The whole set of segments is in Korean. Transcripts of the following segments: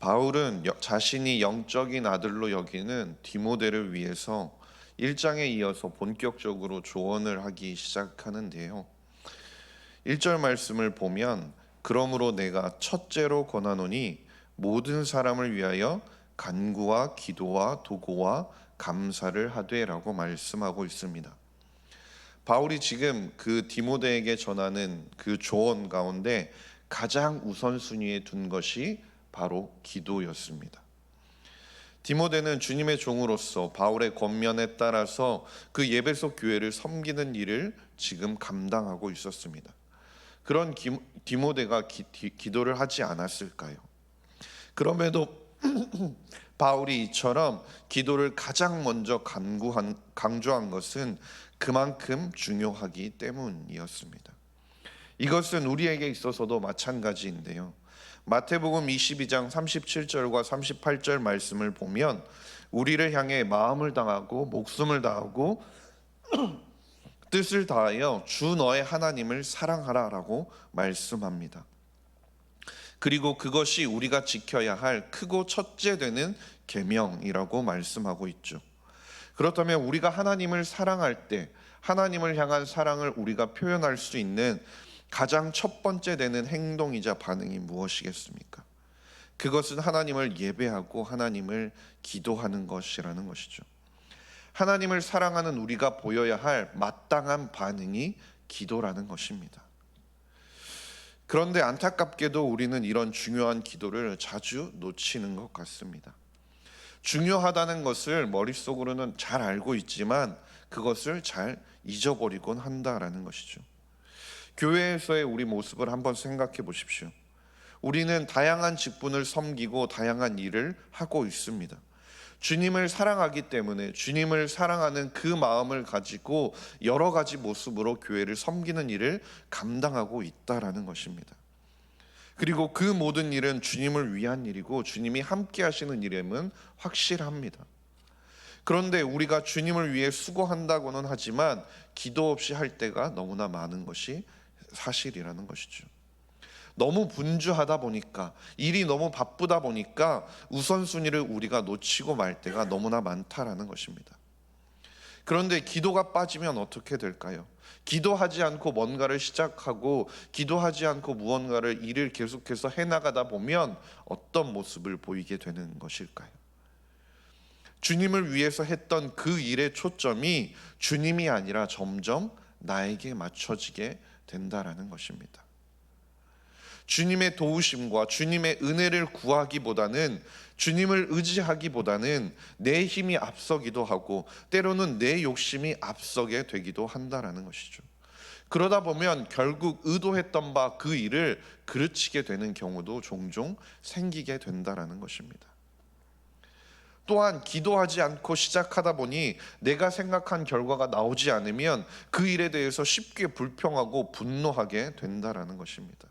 바울은 자신이 영적인 아들로 여기는 디모데를 위해서 1장에 이어서 본격적으로 조언을 하기 시작하는데요. 1절 말씀을 보면 그러므로 내가 첫째로 권하노니 모든 사람을 위하여 간구와 기도와 도고와 감사를 하되라고 말씀하고 있습니다. 바울이 지금 그 디모데에게 전하는 그 조언 가운데 가장 우선순위에 둔 것이 바로 기도였습니다. 디모데는 주님의 종으로서 바울의 권면에 따라서 그 에베소 교회를 섬기는 일을 지금 감당하고 있었습니다. 그런 디모데가 기도를 하지 않았을까요? 그럼에도 바울이 이처럼 기도를 가장 먼저 강조한 것은 그만큼 중요하기 때문이었습니다. 이것은 우리에게 있어서도 마찬가지인데요. 마태복음 22장 37절과 38절 말씀을 보면 우리를 향해 마음을 다하고 목숨을 다하고 뜻을 다하여 주 너의 하나님을 사랑하라라고 말씀합니다. 그리고 그것이 우리가 지켜야 할 크고 첫째 되는 계명이라고 말씀하고 있죠. 그렇다면 우리가 하나님을 사랑할 때 하나님을 향한 사랑을 우리가 표현할 수 있는 가장 첫 번째 되는 행동이자 반응이 무엇이겠습니까? 그것은 하나님을 예배하고 하나님을 기도하는 것이라는 것이죠. 하나님을 사랑하는 우리가 보여야 할 마땅한 반응이 기도라는 것입니다. 그런데 안타깝게도 우리는 이런 중요한 기도를 자주 놓치는 것 같습니다. 중요하다는 것을 머릿속으로는 잘 알고 있지만 그것을 잘 잊어버리곤 한다라는 것이죠. 교회에서의 우리 모습을 한번 생각해 보십시오. 우리는 다양한 직분을 섬기고 다양한 일을 하고 있습니다. 주님을 사랑하기 때문에 주님을 사랑하는 그 마음을 가지고 여러 가지 모습으로 교회를 섬기는 일을 감당하고 있다라는 것입니다. 그리고 그 모든 일은 주님을 위한 일이고 주님이 함께 하시는 일임은 확실합니다. 그런데 우리가 주님을 위해 수고한다고는 하지만 기도 없이 할 때가 너무나 많은 것이 사실이라는 것이죠. 너무 분주하다 보니까 일이 너무 바쁘다 보니까 우선순위를 우리가 놓치고 말 때가 너무나 많다라는 것입니다. 그런데 기도가 빠지면 어떻게 될까요? 기도하지 않고 뭔가를 시작하고 기도하지 않고 무언가를 일을 계속해서 해나가다 보면 어떤 모습을 보이게 되는 것일까요? 주님을 위해서 했던 그 일의 초점이 주님이 아니라 점점 나에게 맞춰지게 된다라는 것입니다. 주님의 도우심과 주님의 은혜를 구하기보다는 주님을 의지하기보다는 내 힘이 앞서기도 하고 때로는 내 욕심이 앞서게 되기도 한다라는 것이죠. 그러다 보면 결국 의도했던 바 그 일을 그르치게 되는 경우도 종종 생기게 된다라는 것입니다. 또한 기도하지 않고 시작하다 보니 내가 생각한 결과가 나오지 않으면 그 일에 대해서 쉽게 불평하고 분노하게 된다라는 것입니다.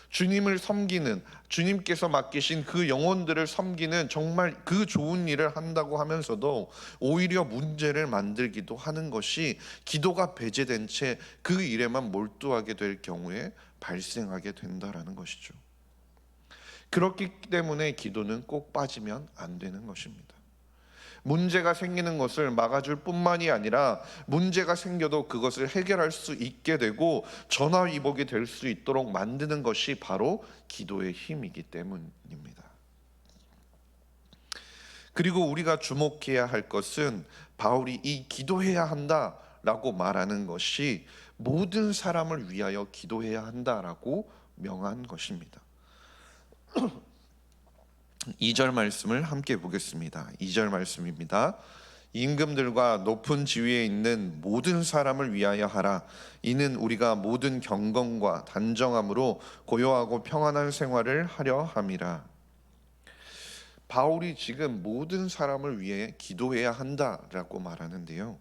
주님을 섬기는, 주님께서 맡기신 그 영혼들을 섬기는 정말 그 좋은 일을 한다고 하면서도 오히려 문제를 만들기도 하는 것이 기도가 배제된 채 그 일에만 몰두하게 될 경우에 발생하게 된다라는 것이죠. 그렇기 때문에 기도는 꼭 빠지면 안 되는 것입니다. 문제가 생기는 것을 막아줄 뿐만이 아니라 문제가 생겨도 그것을 해결할 수 있게 되고 전화위복이 될 수 있도록 만드는 것이 바로 기도의 힘이기 때문입니다. 그리고 우리가 주목해야 할 것은 바울이 이 기도해야 한다라고 말하는 것이 모든 사람을 위하여 기도해야 한다라고 명한 것입니다. 2절 말씀을 함께 보겠습니다. 2절 말씀입니다. 임금들과 높은 지위에 있는 모든 사람을 위하여 하라. 이는 우리가 모든 경건과 단정함으로 고요하고 평안한 생활을 하려 함이라. 바울이 지금 모든 사람을 위해 기도해야 한다라고 말하는데요.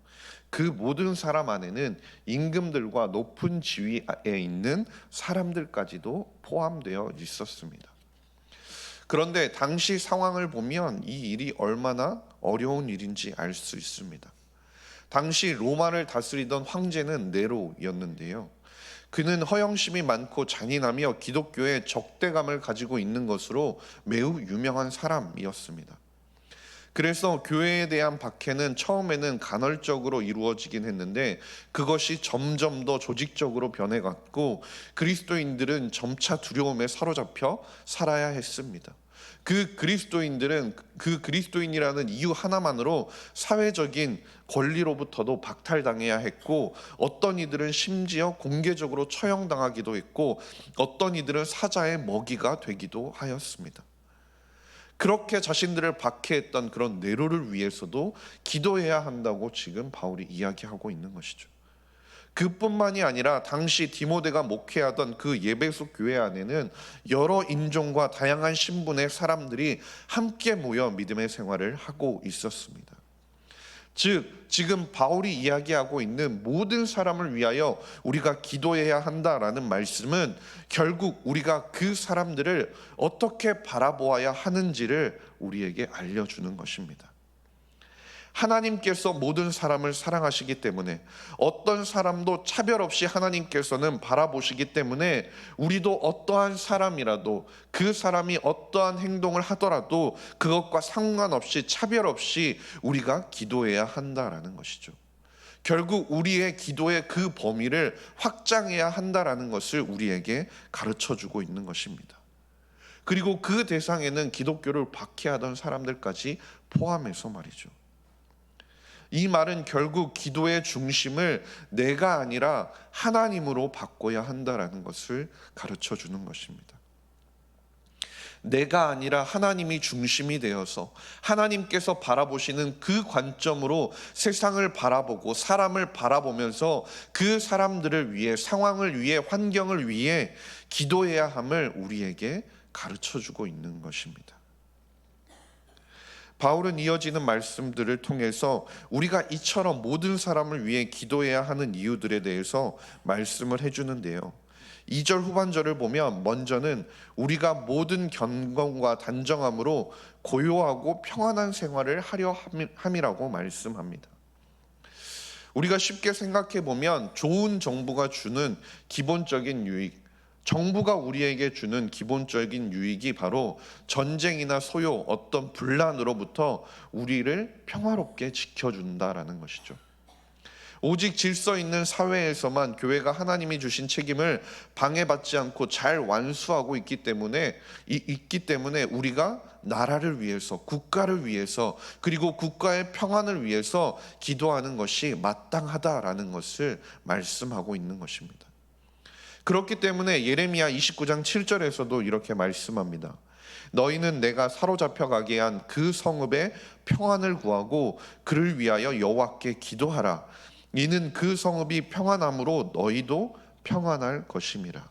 그 모든 사람 안에는 임금들과 높은 지위에 있는 사람들까지도 포함되어 있었습니다. 그런데 당시 상황을 보면 이 일이 얼마나 어려운 일인지 알 수 있습니다. 당시 로마를 다스리던 황제는 네로였는데요. 그는 허영심이 많고 잔인하며 기독교에 적대감을 가지고 있는 것으로 매우 유명한 사람이었습니다. 그래서 교회에 대한 박해는 처음에는 간헐적으로 이루어지긴 했는데 그것이 점점 더 조직적으로 변해갔고 그리스도인들은 점차 두려움에 사로잡혀 살아야 했습니다. 그 그리스도인이라는 이유 하나만으로 사회적인 권리로부터도 박탈당해야 했고 어떤 이들은 심지어 공개적으로 처형당하기도 했고 어떤 이들은 사자의 먹이가 되기도 하였습니다. 그렇게 자신들을 박해했던 그런 네로를 위해서도 기도해야 한다고 지금 바울이 이야기하고 있는 것이죠. 그뿐만이 아니라 당시 디모데가 목회하던 그 예배소 교회 안에는 여러 인종과 다양한 신분의 사람들이 함께 모여 믿음의 생활을 하고 있었습니다. 즉 지금 바울이 이야기하고 있는 모든 사람을 위하여 우리가 기도해야 한다라는 말씀은 결국 우리가 그 사람들을 어떻게 바라보아야 하는지를 우리에게 알려주는 것입니다. 하나님께서 모든 사람을 사랑하시기 때문에 어떤 사람도 차별 없이 하나님께서는 바라보시기 때문에 우리도 어떠한 사람이라도 그 사람이 어떠한 행동을 하더라도 그것과 상관없이 차별 없이 우리가 기도해야 한다라는 것이죠. 결국 우리의 기도의 그 범위를 확장해야 한다라는 것을 우리에게 가르쳐주고 있는 것입니다. 그리고 그 대상에는 기독교를 박해하던 사람들까지 포함해서 말이죠. 이 말은 결국 기도의 중심을 내가 아니라 하나님으로 바꿔야 한다라는 것을 가르쳐 주는 것입니다. 내가 아니라 하나님이 중심이 되어서 하나님께서 바라보시는 그 관점으로 세상을 바라보고 사람을 바라보면서 그 사람들을 위해, 상황을 위해, 환경을 위해 기도해야 함을 우리에게 가르쳐 주고 있는 것입니다. 바울은 이어지는 말씀들을 통해서 우리가 이처럼 모든 사람을 위해 기도해야 하는 이유들에 대해서 말씀을 해주는데요. 2절 후반절을 보면 먼저는 우리가 모든 견검과 단정함으로 고요하고 평안한 생활을 하려 함이라고 말씀합니다. 우리가 쉽게 생각해 보면 좋은 정부가 주는 기본적인 유익, 정부가 우리에게 주는 기본적인 유익이 바로 전쟁이나 소요, 어떤 분란으로부터 우리를 평화롭게 지켜준다라는 것이죠. 오직 질서 있는 사회에서만 교회가 하나님이 주신 책임을 방해받지 않고 잘 완수하고 있기 때문에 우리가 나라를 위해서, 국가를 위해서, 그리고 국가의 평안을 위해서 기도하는 것이 마땅하다라는 것을 말씀하고 있는 것입니다. 그렇기 때문에 예레미야 29장 7절에서도 이렇게 말씀합니다. 너희는 내가 사로잡혀 가게 한 그 성읍의 평안을 구하고 그를 위하여 여호와께 기도하라. 이는 그 성읍이 평안함으로 너희도 평안할 것임이라.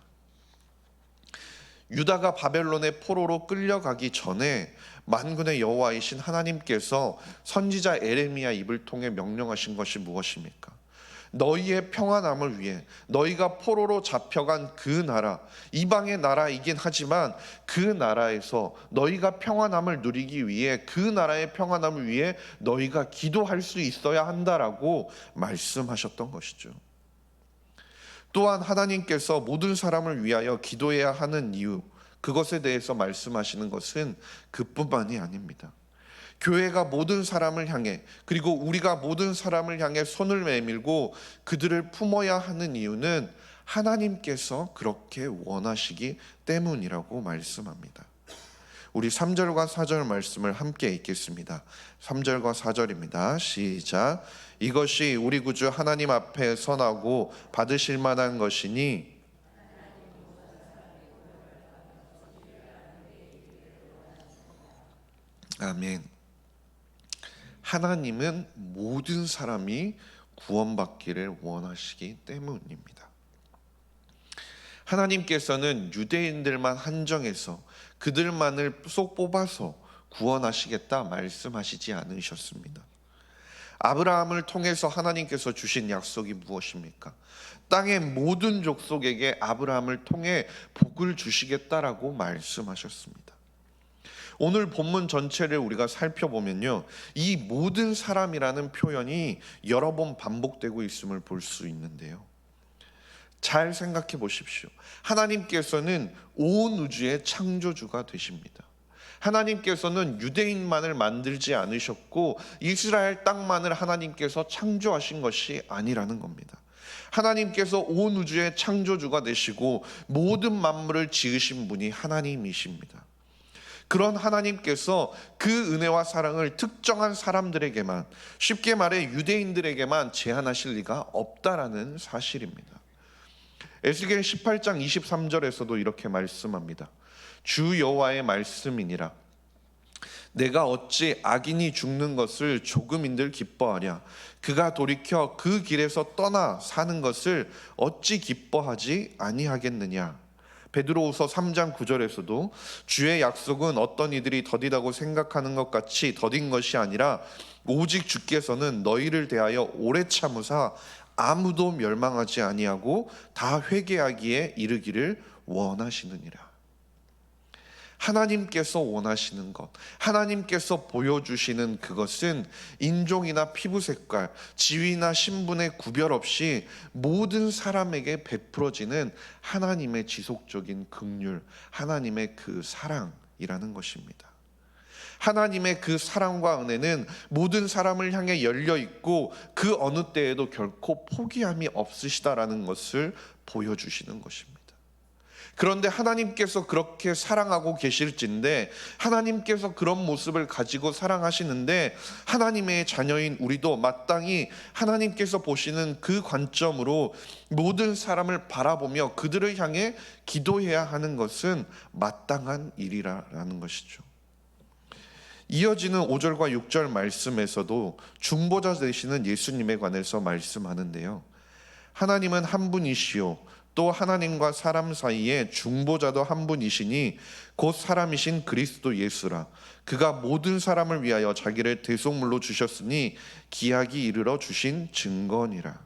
유다가 바벨론의 포로로 끌려가기 전에 만군의 여호와이신 하나님께서 선지자 예레미야 입을 통해 명령하신 것이 무엇입니까? 너희의 평안함을 위해 너희가 포로로 잡혀간 그 나라, 이방의 나라이긴 하지만 그 나라에서 너희가 평안함을 누리기 위해 그 나라의 평안함을 위해 너희가 기도할 수 있어야 한다라고 말씀하셨던 것이죠. 또한 하나님께서 모든 사람을 위하여 기도해야 하는 이유, 그것에 대해서 말씀하시는 것은 그뿐만이 아닙니다. 교회가 모든 사람을 향해, 그리고 우리가 모든 사람을 향해 손을 내밀고 그들을 품어야 하는 이유는 하나님께서 그렇게 원하시기 때문이라고 말씀합니다. 우리 3절과 4절 말씀을 함께 읽겠습니다. 3절과 4절입니다. 시작. 이것이 우리 구주 하나님 앞에 선하고 받으실 만한 것이니 아멘. 하나님은 모든 사람이 구원받기를 원하시기 때문입니다. 하나님께서는 유대인들만 한정해서 그들만을 쏙 뽑아서 구원하시겠다 말씀하시지 않으셨습니다. 아브라함을 통해서 하나님께서 주신 약속이 무엇입니까? 땅의 모든 족속에게 아브라함을 통해 복을 주시겠다라고 말씀하셨습니다. 오늘 본문 전체를 우리가 살펴보면요, 이 모든 사람이라는 표현이 여러 번 반복되고 있음을 볼 수 있는데요, 잘 생각해 보십시오. 하나님께서는 온 우주의 창조주가 되십니다. 하나님께서는 유대인만을 만들지 않으셨고 이스라엘 땅만을 하나님께서 창조하신 것이 아니라는 겁니다. 하나님께서 온 우주의 창조주가 되시고 모든 만물을 지으신 분이 하나님이십니다. 그런 하나님께서 그 은혜와 사랑을 특정한 사람들에게만, 쉽게 말해 유대인들에게만 제한하실 리가 없다라는 사실입니다. 에스겔 18장 23절에서도 이렇게 말씀합니다. 주 여호와의 말씀이니라. 내가 어찌 악인이 죽는 것을 조금인들 기뻐하랴. 그가 돌이켜 그 길에서 떠나 사는 것을 어찌 기뻐하지 아니하겠느냐. 베드로후서 3장 9절에서도 주의 약속은 어떤 이들이 더디다고 생각하는 것 같이 더딘 것이 아니라 오직 주께서는 너희를 대하여 오래 참으사 아무도 멸망하지 아니하고 다 회개하기에 이르기를 원하시느니라. 하나님께서 원하시는 것, 하나님께서 보여주시는 그것은 인종이나 피부 색깔, 지위나 신분의 구별 없이 모든 사람에게 베풀어지는 하나님의 지속적인 긍휼, 하나님의 그 사랑이라는 것입니다. 하나님의 그 사랑과 은혜는 모든 사람을 향해 열려 있고 그 어느 때에도 결코 포기함이 없으시다라는 것을 보여주시는 것입니다. 그런데 하나님께서 그렇게 사랑하고 계실진데, 하나님께서 그런 모습을 가지고 사랑하시는데 하나님의 자녀인 우리도 마땅히 하나님께서 보시는 그 관점으로 모든 사람을 바라보며 그들을 향해 기도해야 하는 것은 마땅한 일이라는 것이죠. 이어지는 5절과 6절 말씀에서도 중보자 되시는 예수님에 관해서 말씀하는데요. 하나님은 한 분이시요 또 하나님과 사람 사이에 중보자도 한 분이시니 곧 사람이신 그리스도 예수라. 그가 모든 사람을 위하여 자기를 대속물로 주셨으니 기약이 이르러 주신 증거니라.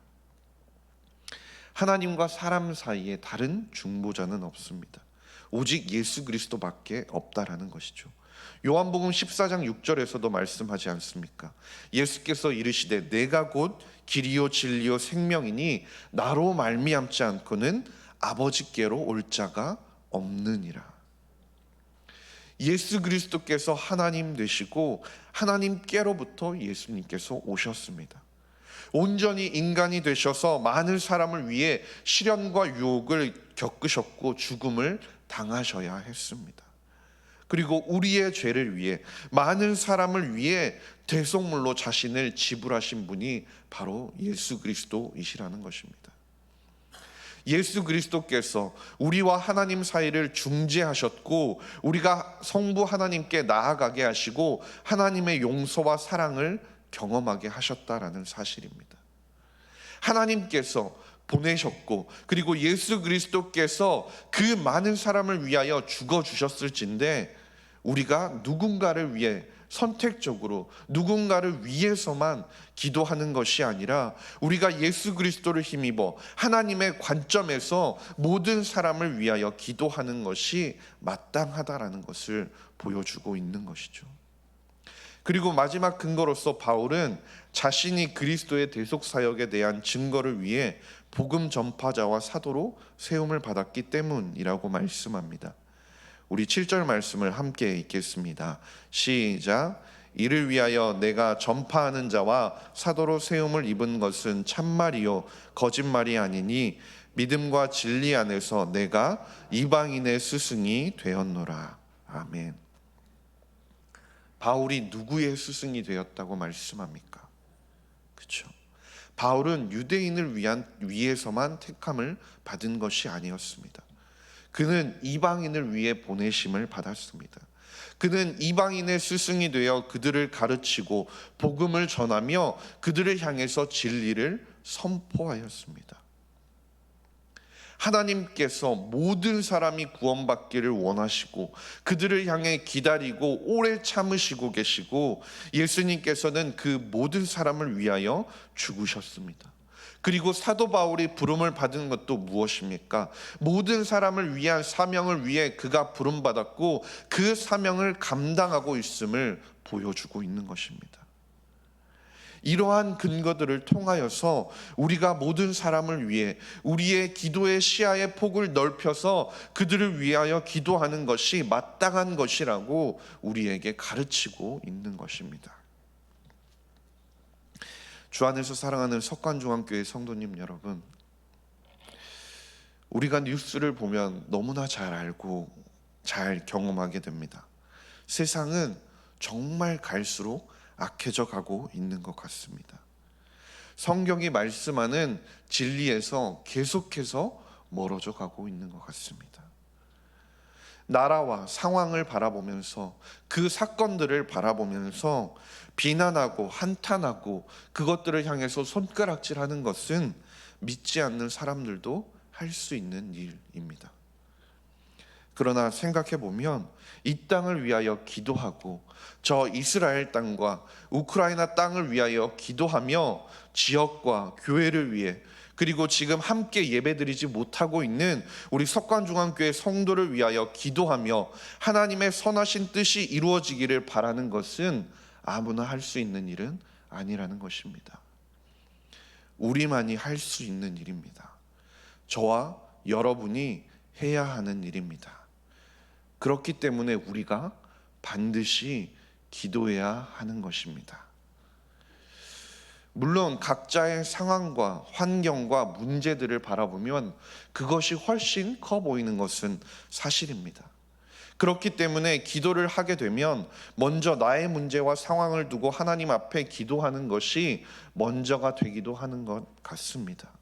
하나님과 사람 사이에 다른 중보자는 없습니다. 오직 예수 그리스도밖에 없다라는 것이죠. 요한복음 14장 6절에서도 말씀하지 않습니까? 예수께서 이르시되 내가 곧 길이요 진리요 생명이니 나로 말미암지 않고는 아버지께로 올 자가 없느니라. 예수 그리스도께서 하나님 되시고 하나님께로부터 예수님께서 오셨습니다. 온전히 인간이 되셔서 많은 사람을 위해 시련과 유혹을 겪으셨고 죽음을 당하셔야 했습니다. 그리고 우리의 죄를 위해, 많은 사람을 위해 대속물로 자신을 지불하신 분이 바로 예수 그리스도이시라는 것입니다. 예수 그리스도께서 우리와 하나님 사이를 중재하셨고 우리가 성부 하나님께 나아가게 하시고 하나님의 용서와 사랑을 경험하게 하셨다라는 사실입니다. 하나님께서 보내셨고 그리고 예수 그리스도께서 그 많은 사람을 위하여 죽어주셨을진데 우리가 누군가를 위해 선택적으로 누군가를 위해서만 기도하는 것이 아니라 우리가 예수 그리스도를 힘입어 하나님의 관점에서 모든 사람을 위하여 기도하는 것이 마땅하다라는 것을 보여주고 있는 것이죠. 그리고 마지막 근거로서 바울은 자신이 그리스도의 대속 사역에 대한 증거를 위해 복음 전파자와 사도로 세움을 받았기 때문이라고 말씀합니다. 우리 7절 말씀을 함께 읽겠습니다. 시작. 이를 위하여 내가 전파하는 자와 사도로 세움을 입은 것은 참말이요 거짓말이 아니니 믿음과 진리 안에서 내가 이방인의 스승이 되었노라. 아멘. 바울이 누구의 스승이 되었다고 말씀합니까? 그렇죠. 바울은 유대인을 위해서만 택함을 받은 것이 아니었습니다. 그는 이방인을 위해 보내심을 받았습니다. 그는 이방인의 스승이 되어 그들을 가르치고 복음을 전하며 그들을 향해서 진리를 선포하였습니다. 하나님께서 모든 사람이 구원받기를 원하시고 그들을 향해 기다리고 오래 참으시고 계시고 예수님께서는 그 모든 사람을 위하여 죽으셨습니다. 그리고 사도 바울이 부름을 받은 것도 무엇입니까? 모든 사람을 위한 사명을 위해 그가 부름받았고 그 사명을 감당하고 있음을 보여주고 있는 것입니다. 이러한 근거들을 통하여서 우리가 모든 사람을 위해 우리의 기도의 시야의 폭을 넓혀서 그들을 위하여 기도하는 것이 마땅한 것이라고 우리에게 가르치고 있는 것입니다. 주 안에서 사랑하는 석관중앙교회 성도님 여러분, 우리가 뉴스를 보면 너무나 잘 알고 잘 경험하게 됩니다. 세상은 정말 갈수록 악해져 가고 있는 것 같습니다. 성경이 말씀하는 진리에서 계속해서 멀어져 가고 있는 것 같습니다. 나라와 상황을 바라보면서 그 사건들을 바라보면서 비난하고 한탄하고 그것들을 향해서 손가락질하는 것은 믿지 않는 사람들도 할 수 있는 일입니다. 그러나 생각해 보면 이 땅을 위하여 기도하고 저 이스라엘 땅과 우크라이나 땅을 위하여 기도하며 지역과 교회를 위해 그리고 지금 함께 예배드리지 못하고 있는 우리 석관중앙교회 성도를 위하여 기도하며 하나님의 선하신 뜻이 이루어지기를 바라는 것은 아무나 할 수 있는 일은 아니라는 것입니다. 우리만이 할 수 있는 일입니다. 저와 여러분이 해야 하는 일입니다. 그렇기 때문에 우리가 반드시 기도해야 하는 것입니다. 물론 각자의 상황과 환경과 문제들을 바라보면 그것이 훨씬 커 보이는 것은 사실입니다. 그렇기 때문에 기도를 하게 되면 먼저 나의 문제와 상황을 두고 하나님 앞에 기도하는 것이 먼저가 되기도 하는 것 같습니다.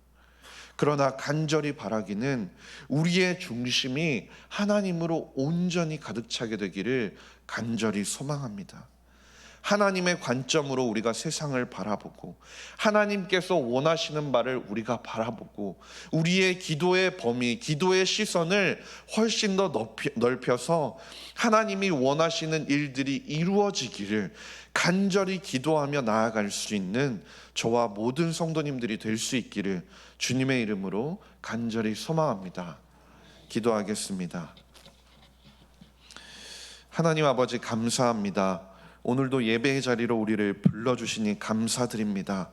그러나 간절히 바라기는 우리의 중심이 하나님으로 온전히 가득 차게 되기를 간절히 소망합니다. 하나님의 관점으로 우리가 세상을 바라보고 하나님께서 원하시는 바를 우리가 바라보고 우리의 기도의 범위, 기도의 시선을 훨씬 더 넓혀서 하나님이 원하시는 일들이 이루어지기를 간절히 기도하며 나아갈 수 있는 저와 모든 성도님들이 될 수 있기를 주님의 이름으로 간절히 소망합니다. 기도하겠습니다. 하나님 아버지 감사합니다. 오늘도 예배의 자리로 우리를 불러주시니 감사드립니다.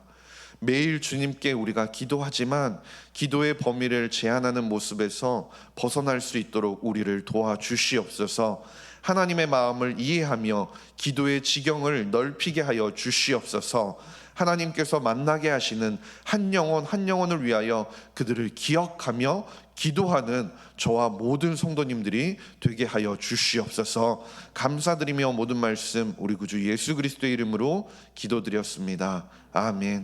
매일 주님께 우리가 기도하지만 기도의 범위를 제한하는 모습에서 벗어날 수 있도록 우리를 도와주시옵소서. 하나님의 마음을 이해하며 기도의 지경을 넓히게 하여 주시옵소서. 하나님께서 만나게 하시는 한 영혼 한 영혼을 위하여 그들을 기억하며 기도하는 저와 모든 성도님들이 되게 하여 주시옵소서. 감사드리며 모든 말씀 우리 구주 예수 그리스도의 이름으로 기도드렸습니다. 아멘.